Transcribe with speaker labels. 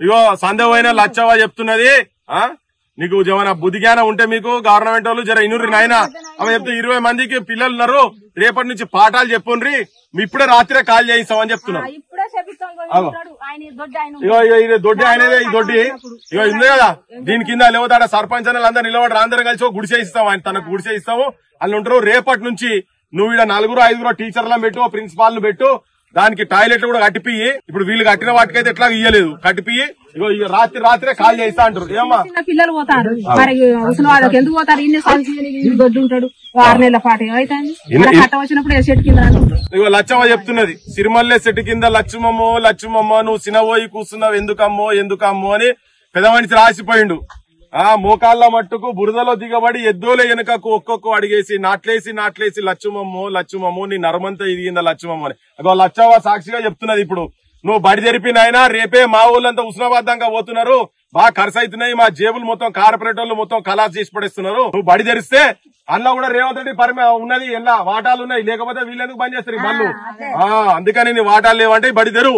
Speaker 1: ఇగో సందేహమైన లచ్చవ్వ చెప్తున్నది. నీకు ఏమైనా బుద్ధి జ్ఞానం ఉంటే మీకు గవర్నమెంట్ వాళ్ళు జర ఇనుర్రి నాయన అవి చెప్తే 20 మందికి పిల్లలు ఉన్నారు, రేపటి నుంచి పాఠాలు చెప్పుండ్రి, మీ ఇప్పుడే రాత్రే కాల్ చేయిస్తామని చెప్తున్నారు. ఇగో ఇది దొడ్డి ఆయనదే, ఈ దొడ్డి ఇగో ఉంది కదా, దీని కింద లేవతాడ సర్పంచ్ అని అందరు నిలబడి అందరం కలిసి గుడిసే ఇస్తాం, ఆయన తనకు గుడిసే ఇస్తాము వాళ్ళు ఉంటారు. రేపటి నుంచి నువ్వు ఇక్కడ 4-5 టీచర్లను పెట్టు, ప్రిన్సిపాల్ ను పెట్టు, దానికి టాయిలెట్ కూడా కట్టిపియి. ఇప్పుడు వీళ్ళు కట్టిన వాటికైతే ఎట్లా ఇయ్యలేదు, కట్టిపియి. ఇగో రాత్రే కాల్ చేస్తా అంటారు. ఏమా
Speaker 2: పిల్లలు పోతారు మరి వాళ్ళకి ఎందుకు పోతారు? దొడ్డు ఉంటాడు 6 నెలల పాటు అయితే కట్ట వచ్చినప్పుడు చెట్టు కింద.
Speaker 1: ఇగో లచ్చమ్మ చెప్తున్నది, సిరిమల్లె చెట్టు కింద లక్ష్మమ్మ నువ్వు సినబోయి కూర్చున్నావు ఎందుకమ్మో అని పెద్ద మనిషి రాసిపోయిండు. మోకాళ్ళ మట్టుకు బురదలో దిగబడి ఎద్దోలే వెనుకకు ఒక్కొక్క అడిగేసి నాట్లేసి లచ్చుమమ్మో నీ నరమంతా ఇదిగిందా లచ్చుమమ్మ అని. అగో లచ్చవ్వ సాక్షిగా చెప్తున్నది. ఇప్పుడు నువ్వు బడి జరిపినాయనా రేపే మా ఊళ్ళంతా ఉష్ణబద్ధంగా పోతున్నారు, బాగా ఖర్చు అవుతున్నాయి, మా జేబులు మొత్తం కార్పొరేటర్లు మొత్తం ఖలాస్ చేసి పడేస్తున్నారు. నువ్వు బడి తెరిస్తే అందులో కూడా రేవంత్ రెడ్డి ఉన్నది, ఎలా వాటాలు ఉన్నాయి, లేకపోతే వీళ్ళెందుకు బంద్ చేస్తారు ఈ బళ్ళు. అందుకని నీ వాటాలు లేవంటే బడి తెరు.